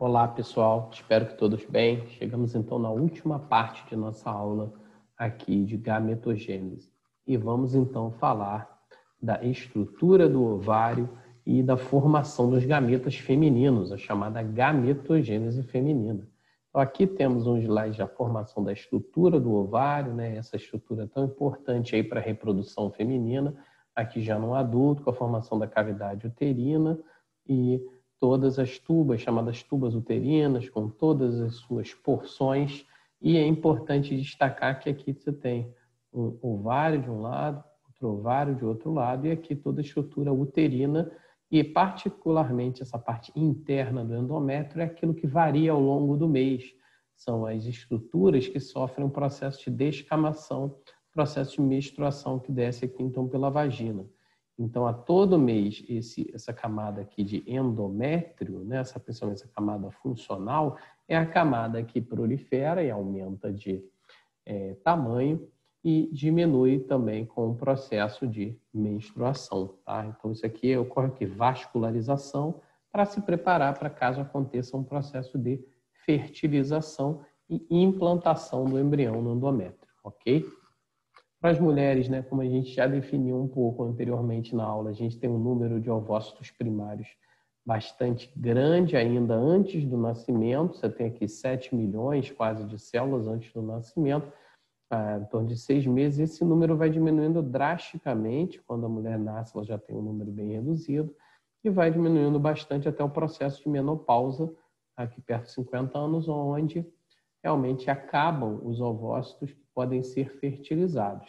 Olá, pessoal. Espero que todos bem. Chegamos então na última parte de nossa aula aqui de gametogênese. E vamos então falar da estrutura do ovário e da formação dos gametas femininos, a chamada gametogênese feminina. Então, aqui temos um slide da formação da estrutura do ovário, né? Essa estrutura tão importante aí para a reprodução feminina, aqui já no adulto, com a formação da cavidade uterina e todas as tubas, chamadas tubas uterinas, com todas as suas porções. E é importante destacar que aqui você tem um ovário de um lado, outro ovário de outro lado, e aqui toda a estrutura uterina, e particularmente essa parte interna do endométrio é aquilo que varia ao longo do mês. São as estruturas que sofrem um processo de descamação, processo de menstruação que desce aqui então pela vagina. Então, a todo mês, essa camada aqui de endométrio, né, principalmente essa camada funcional, é a camada que prolifera e aumenta de tamanho e diminui também com o processo de menstruação. Tá? Então, isso aqui ocorre aqui, vascularização, para se preparar para caso aconteça um processo de fertilização e implantação do embrião no endométrio, ok? Para as mulheres, né, como a gente já definiu um pouco anteriormente na aula, a gente tem um número de ovócitos primários bastante grande ainda antes do nascimento. Você tem aqui 7 milhões quase de células antes do nascimento, em torno de 6 meses. Esse número vai diminuindo drasticamente. Quando a mulher nasce, ela já tem um número bem reduzido e vai diminuindo bastante até o processo de menopausa, aqui perto de 50 anos, onde realmente acabam os ovócitos que podem ser fertilizados.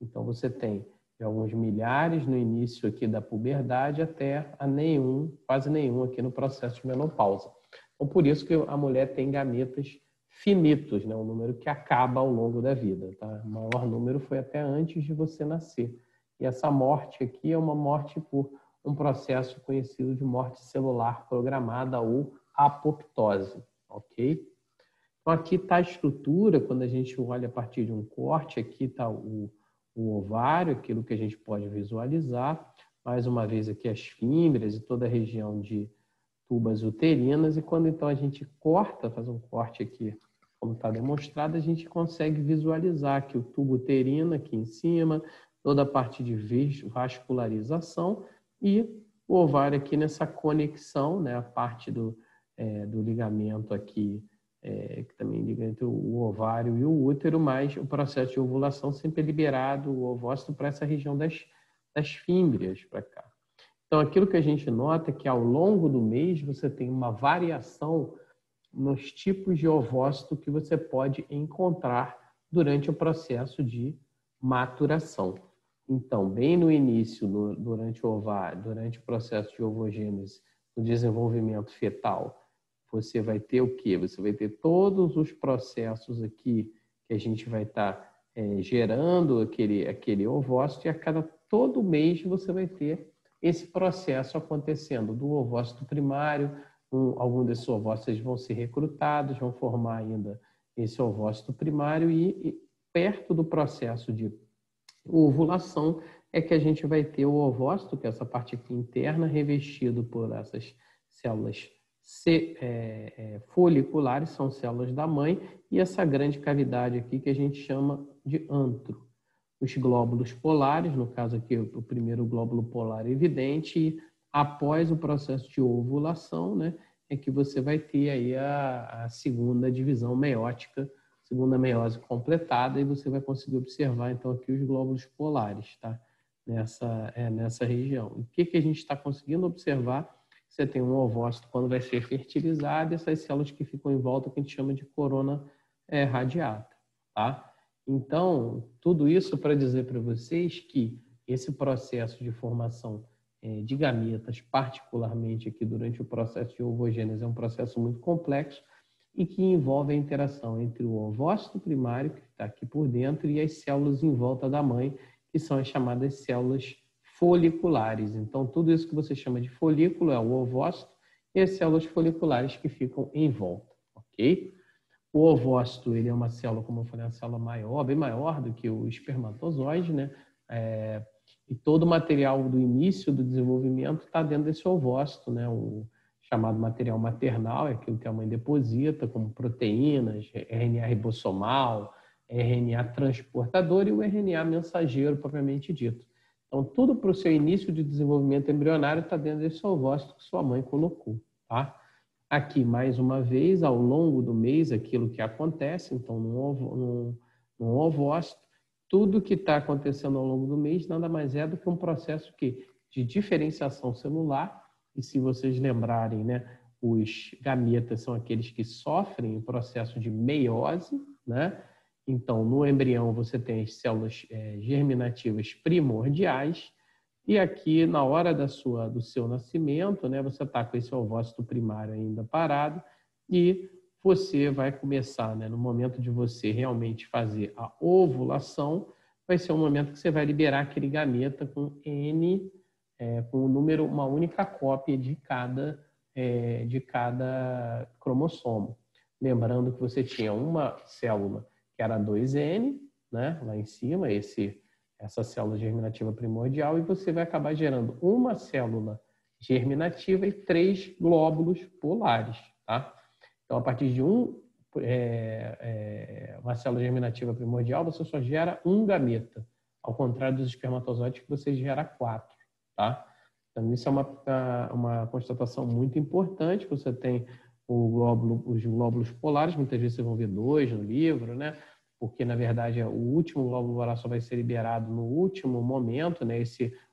Então, você tem de alguns milhares no início aqui da puberdade até a quase nenhum aqui no processo de menopausa. Então, por isso que a mulher tem gametas finitos, né? Um número que acaba ao longo da vida. Tá? O maior número foi até antes de você nascer. E essa morte aqui é uma morte por um processo conhecido de morte celular programada ou apoptose, ok? Então, aqui está a estrutura, quando a gente olha a partir de um corte, aqui está o ovário, aquilo que a gente pode visualizar. Mais uma vez aqui as fímbrias e toda a região de tubas uterinas. E quando então a gente corta, faz um corte aqui, como está demonstrado, a gente consegue visualizar aqui o tubo uterino aqui em cima, toda a parte de vascularização e o ovário aqui nessa conexão, né, a parte do ligamento aqui, que também liga entre o ovário e o útero, mas o processo de ovulação sempre é liberado o ovócito para essa região das fímbrias para cá. Então, aquilo que a gente nota é que ao longo do mês você tem uma variação nos tipos de ovócito que você pode encontrar durante o processo de maturação. Então, bem no início, durante o ovário, durante o processo de ovogênese, no desenvolvimento fetal, você vai ter o quê? Você vai ter todos os processos aqui que a gente vai estar gerando aquele ovócito, e todo mês você vai ter esse processo acontecendo do ovócito primário. Algum desses ovócitos vão ser recrutados, vão formar ainda esse ovócito primário e perto do processo de ovulação é que a gente vai ter o ovócito, que é essa parte aqui interna, revestido por essas células foliculares, são células da mãe, e essa grande cavidade aqui que a gente chama de antro. Os glóbulos polares, no caso aqui o primeiro glóbulo polar evidente, e após o processo de ovulação, né, é que você vai ter aí a segunda divisão meiótica, segunda meiose completada, e você vai conseguir observar então aqui os glóbulos polares, tá? Nessa região. O que a gente está conseguindo observar? Você tem um ovócito quando vai ser fertilizado, essas células que ficam em volta, que a gente chama de corona radiata, tá? Então, tudo isso para dizer para vocês que esse processo de formação de gametas, particularmente aqui durante o processo de ovogênese, é um processo muito complexo e que envolve a interação entre o ovócito primário, que está aqui por dentro, e as células em volta da mãe, que são as chamadas células foliculares. Então, tudo isso que você chama de folículo é o ovócito e as células foliculares que ficam em volta, ok? O ovócito, ele é uma célula, como eu falei, uma célula maior, bem maior do que o espermatozoide, né? E todo o material do início do desenvolvimento está dentro desse ovócito, né? chamado material maternal, é aquilo que a mãe deposita, como proteínas, RNA ribossomal, RNA transportador e o RNA mensageiro, propriamente dito. Então, tudo para o seu início de desenvolvimento embrionário está dentro desse ovócito que sua mãe colocou, tá? Aqui, mais uma vez, ao longo do mês, aquilo que acontece, então, no ovócito, tudo que está acontecendo ao longo do mês nada mais é do que um processo de diferenciação celular. E se vocês lembrarem, né, os gametas são aqueles que sofrem o processo de meiose, né? Então, no embrião você tem as células germinativas primordiais e aqui, na hora do seu nascimento, né, você está com esse ovócito primário ainda parado e você vai começar, né, no momento de você realmente fazer a ovulação, vai ser um momento que você vai liberar aquele gameta com com o número, uma única cópia de cada cromossomo. Lembrando que você tinha uma célula que era 2N, né, lá em cima, essa célula germinativa primordial, e você vai acabar gerando uma célula germinativa e 3 glóbulos polares, tá? Então, a partir de uma célula germinativa primordial, você só gera um gameta, ao contrário dos espermatozoides que você gera 4, tá? Então, isso é uma constatação muito importante. Você tem os glóbulos polares, muitas vezes vocês vão ver 2 no livro, né? Porque, na verdade, o último glóbulo polar só vai ser liberado no último momento, né?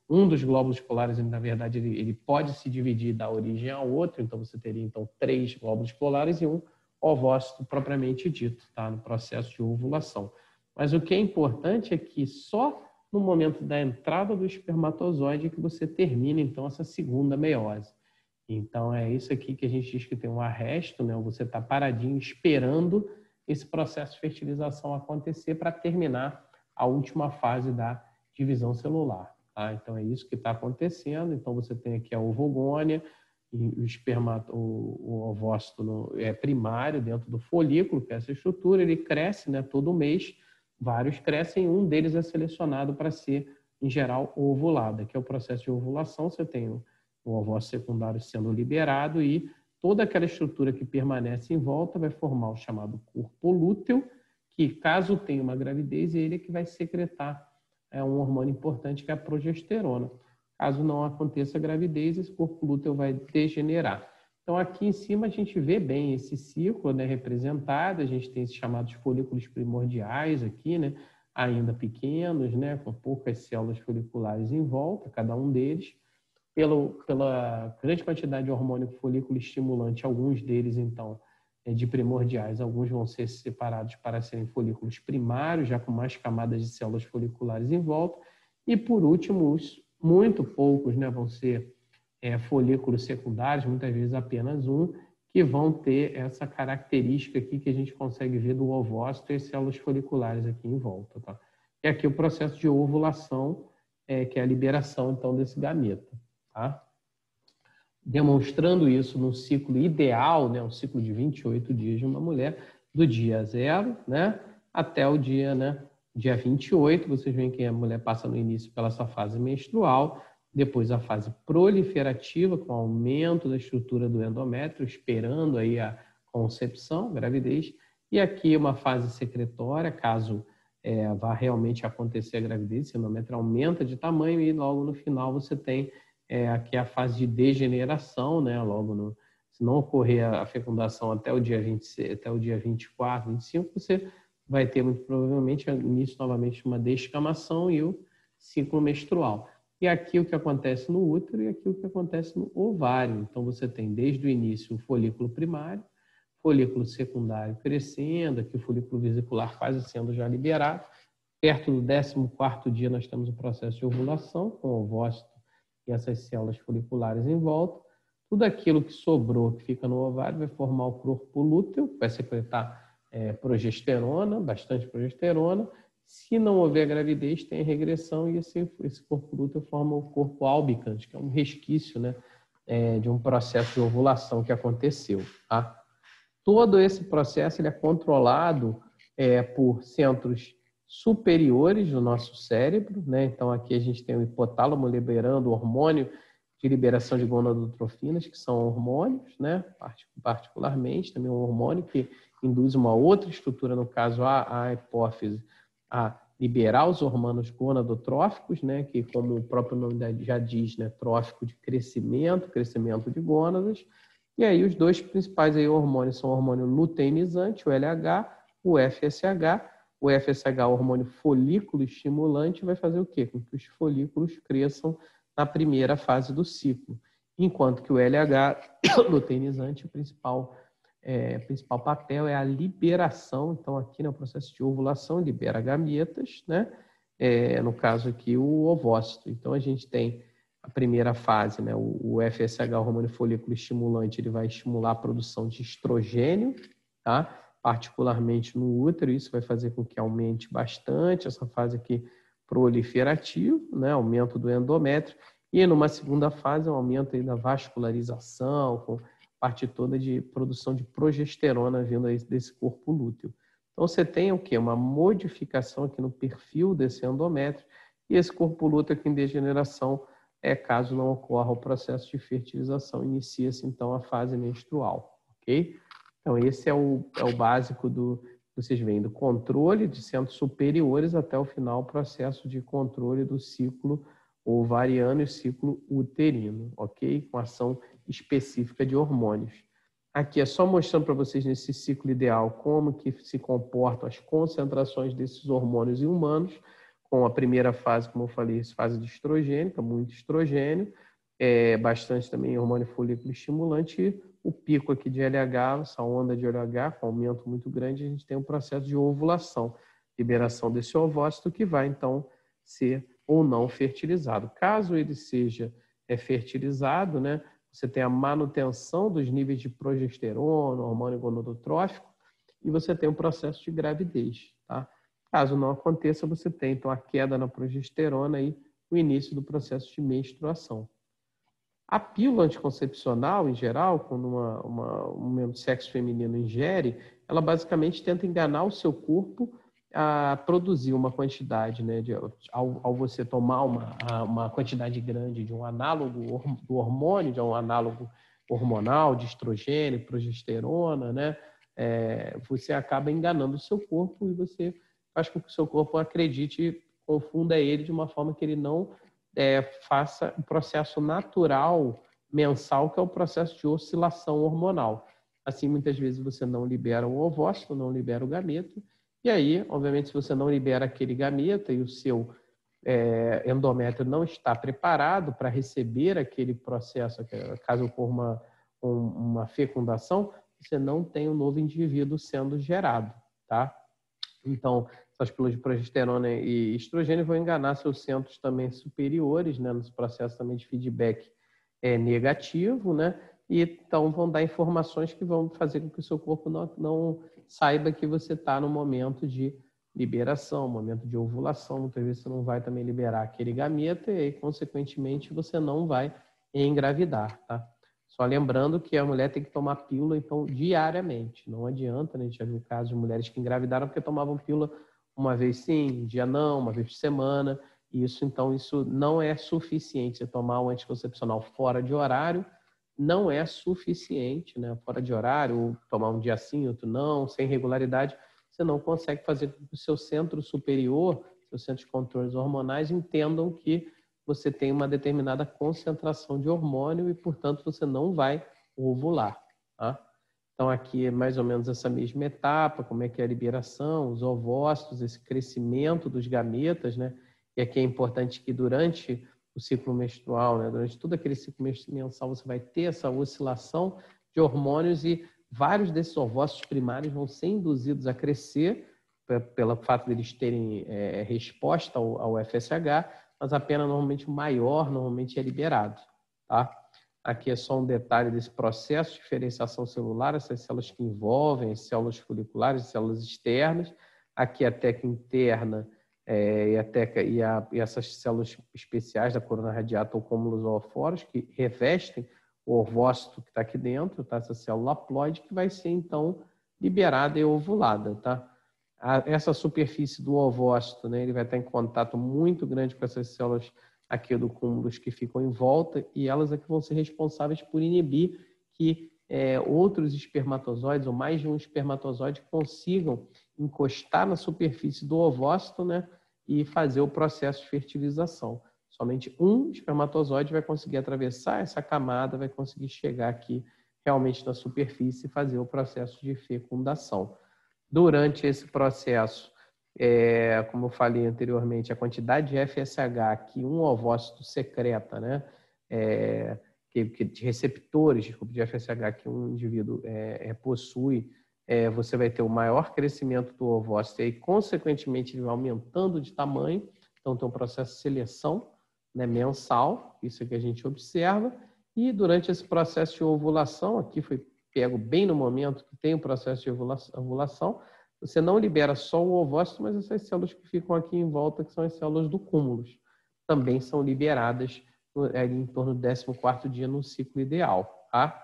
Um dos glóbulos polares, na verdade, ele pode se dividir da origem ao outro, então você teria, então, 3 glóbulos polares e um ovócito propriamente dito, tá? No processo de ovulação. Mas o que é importante é que só no momento da entrada do espermatozoide que você termina, então, essa segunda meiose. Então, é isso aqui que a gente diz que tem um arresto, né? Você está paradinho esperando esse processo de fertilização acontecer para terminar a última fase da divisão celular. Tá? Então, é isso que está acontecendo. Então, você tem aqui a ovogônia, e o ovócito primário dentro do folículo, que é essa estrutura, ele cresce, né, todo mês, vários crescem, um deles é selecionado para ser, em geral, ovulado. Aqui é o processo de ovulação, você tem o ovócito secundário sendo liberado e toda aquela estrutura que permanece em volta vai formar o chamado corpo lúteo, que caso tenha uma gravidez, ele é que vai secretar um hormônio importante que é a progesterona. Caso não aconteça a gravidez, esse corpo lúteo vai degenerar. Então, aqui em cima a gente vê bem esse ciclo, né, representado. A gente tem esses chamados folículos primordiais aqui, né, ainda pequenos, né, com poucas células foliculares em volta, cada um deles. Pela grande quantidade de hormônio folículo estimulante, alguns deles, então, de primordiais, alguns vão ser separados para serem folículos primários, já com mais camadas de células foliculares em volta. E, por último, os muito poucos, né, vão ser folículos secundários, muitas vezes apenas um, que vão ter essa característica aqui que a gente consegue ver do ovócito e as células foliculares aqui em volta. Tá? E aqui o processo de ovulação, que é a liberação, então, desse gameta. Tá? Demonstrando isso no ciclo ideal, né, um ciclo de 28 dias de uma mulher, do dia 0, né, até o dia, né, dia 28, vocês veem que a mulher passa no início pela sua fase menstrual, depois a fase proliferativa, com o aumento da estrutura do endométrio, esperando aí a concepção, gravidez, e aqui uma fase secretória, caso vá realmente acontecer a gravidez, o endométrio aumenta de tamanho e logo no final você tem aqui a fase de degeneração, né? Se não ocorrer a fecundação até o dia 24, 25, você vai ter muito provavelmente início novamente de uma descamação e o ciclo menstrual. E aqui o que acontece no útero e aqui o que acontece no ovário. Então você tem desde o início o folículo primário, folículo secundário crescendo, aqui o folículo vesicular quase sendo já liberado. Perto do 14º dia nós temos o processo de ovulação com o ovócito e essas células foliculares em volta. Tudo aquilo que sobrou, que fica no ovário, vai formar o corpo lúteo, vai secretar progesterona, bastante progesterona. Se não houver gravidez, tem regressão e esse corpo lúteo forma o corpo albicans, que é um resquício, né, de um processo de ovulação que aconteceu. Tá? Todo esse processo ele é controlado por centros superiores do nosso cérebro, né? Então aqui a gente tem o hipotálamo liberando o hormônio de liberação de gonadotrofinas, que são hormônios, né? Particularmente, também um hormônio que induz uma outra estrutura, no caso a hipófise, a liberar os hormônios gonadotróficos, né? Que, como o próprio nome já diz, né? Trófico de crescimento de gônadas. E aí os dois principais aí hormônios são o hormônio luteinizante, o LH, o FSH. O FSH, o hormônio folículo estimulante, vai fazer o quê? Com que os folículos cresçam na primeira fase do ciclo. Enquanto que o LH, luteinizante, o principal papel é a liberação. Então, aqui no processo de ovulação, libera gametas, né? No caso aqui, o ovócito. Então, a gente tem a primeira fase, né? O FSH, o hormônio folículo estimulante, ele vai estimular a produção de estrogênio, tá? Particularmente no útero, isso vai fazer com que aumente bastante essa fase aqui proliferativa, né? Aumento do endométrio, e numa segunda fase, um aumento aí da vascularização, com parte toda de produção de progesterona vindo aí desse corpo lúteo. Então, você tem o quê? Uma modificação aqui no perfil desse endométrio, e esse corpo lúteo aqui em degeneração, caso não ocorra o processo de fertilização, inicia-se então a fase menstrual, ok? Então, esse é o básico vocês veem, do controle de centros superiores até o final, processo de controle do ciclo ovariano e ciclo uterino, ok? Com ação específica de hormônios. Aqui é só mostrando para vocês nesse ciclo ideal como que se comportam as concentrações desses hormônios em humanos, com a primeira fase, como eu falei, fase de estrogênio, muito estrogênio, bastante também hormônio folículo estimulante, e o pico aqui de LH, essa onda de LH, com aumento muito grande, a gente tem um processo de ovulação, liberação desse ovócito que vai, então, ser ou não fertilizado. Caso ele seja fertilizado, né, você tem a manutenção dos níveis de progesterona, hormônio gonadotrófico, e você tem um processo de gravidez, tá? Caso não aconteça, você tem, então, a queda na progesterona e o início do processo de menstruação. A pílula anticoncepcional, em geral, quando um membro de sexo feminino ingere, ela basicamente tenta enganar o seu corpo a produzir uma quantidade, né, ao você tomar uma quantidade grande de um análogo do hormônio, de um análogo hormonal, de estrogênio, progesterona, né, você acaba enganando o seu corpo e você faz com que o seu corpo acredite, confunda ele de uma forma que ele não faça o processo natural mensal, que é o processo de oscilação hormonal. Assim, muitas vezes você não libera o ovócito, não libera o gameta, e aí, obviamente, se você não libera aquele gameta e o seu endométrio não está preparado para receber aquele processo, caso ocorra uma fecundação, você não tem um novo indivíduo sendo gerado, tá? Então, essas pílulas de progesterona e estrogênio vão enganar seus centros também superiores, né, nos processos também de feedback negativo, né? E então vão dar informações que vão fazer com que o seu corpo não saiba que você está no momento de liberação, momento de ovulação. Muitas vezes você não vai também liberar aquele gameta e aí, consequentemente, você não vai engravidar, tá? Só lembrando que a mulher tem que tomar pílula, então, diariamente. Não adianta, né? A gente já viu casos de mulheres que engravidaram porque tomavam pílula uma vez sim, um dia não, uma vez por semana. Isso não é suficiente. Você tomar um anticoncepcional fora de horário não é suficiente, né? Fora de horário, ou tomar um dia sim, outro não, sem regularidade, você não consegue fazer com que o seu centro superior, seu centro de controles hormonais, entendam que você tem uma determinada concentração de hormônio e, portanto, você não vai ovular, tá? Então, aqui é mais ou menos essa mesma etapa, como é que é a liberação, os ovócitos, esse crescimento dos gametas, né? E aqui é importante que durante o ciclo menstrual, né? Durante todo aquele ciclo mensal, você vai ter essa oscilação de hormônios e vários desses ovócitos primários vão ser induzidos a crescer pelo fato de eles terem resposta ao FSH, mas a pena normalmente maior normalmente é liberado, tá? Aqui é só um detalhe desse processo de diferenciação celular, essas células que envolvem as células foliculares, as células externas. Aqui a teca interna e essas células especiais da corona radiata ou cúmulos ooforos que revestem o ovócito que está aqui dentro, tá? Essa célula haploide que vai ser, então, liberada e ovulada, tá? Essa superfície do ovócito, né, ele vai estar em contato muito grande com essas células aqui do cúmulos que ficam em volta, e elas é que vão ser responsáveis por inibir que outros espermatozoides, ou mais de um espermatozoide, consigam encostar na superfície do ovócito, né, e fazer o processo de fertilização. Somente um espermatozoide vai conseguir atravessar essa camada, vai conseguir chegar aqui realmente na superfície e fazer o processo de fecundação. Durante esse processo, como eu falei anteriormente, a quantidade de FSH que um ovócito secreta, né, de receptores, de FSH que um indivíduo possui, você vai ter o maior crescimento do ovócito e, consequentemente, ele vai aumentando de tamanho. Então, tem um processo de seleção, né, mensal, isso é que a gente observa. E durante esse processo de ovulação, aqui foi pego bem no momento que tem o processo de ovulação, você não libera só o ovócito, mas essas células que ficam aqui em volta, que são as células do cúmulos, também são liberadas em torno do 14º dia no ciclo ideal, tá?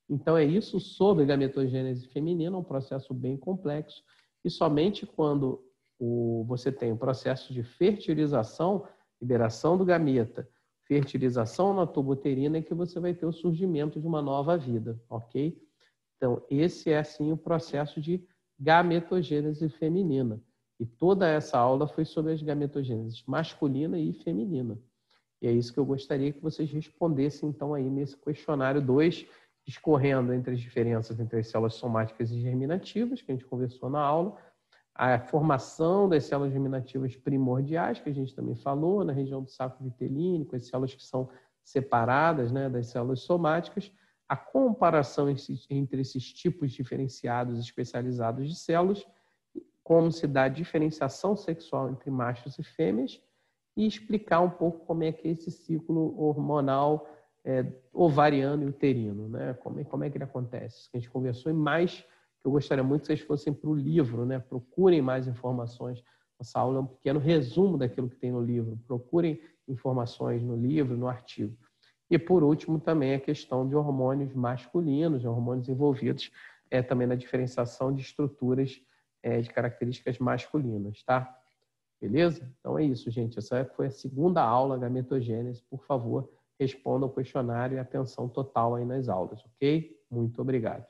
Então é isso sobre gametogênese feminina, um processo bem complexo, e somente quando você tem o processo de fertilização, liberação do gameta, fertilização na tuba uterina, é que você vai ter o surgimento de uma nova vida, ok? Então esse é assim o processo de gametogênese feminina. E toda essa aula foi sobre as gametogêneses masculina e feminina. E é isso que eu gostaria que vocês respondessem, então, aí nesse questionário 2, discorrendo entre as diferenças entre as células somáticas e germinativas, que a gente conversou na aula, a formação das células germinativas primordiais, que a gente também falou, na região do saco vitelínico, as células que são separadas, né, das células somáticas, a comparação entre esses tipos diferenciados e especializados de células, como se dá a diferenciação sexual entre machos e fêmeas, e explicar um pouco como é que é esse ciclo hormonal ovariano e uterino, né? Como é que ele acontece. Isso que a gente conversou, e mais, que eu gostaria muito que vocês fossem para o livro, né? Procurem mais informações. Essa aula é um pequeno resumo daquilo que tem no livro. Procurem informações no livro, no artigo. E, por último, também a questão de hormônios masculinos, hormônios envolvidos também na diferenciação de estruturas de características masculinas, tá? Beleza? Então é isso, gente. Essa foi a segunda aula da gametogênese. Por favor, responda o questionário e atenção total aí nas aulas, ok? Muito obrigado.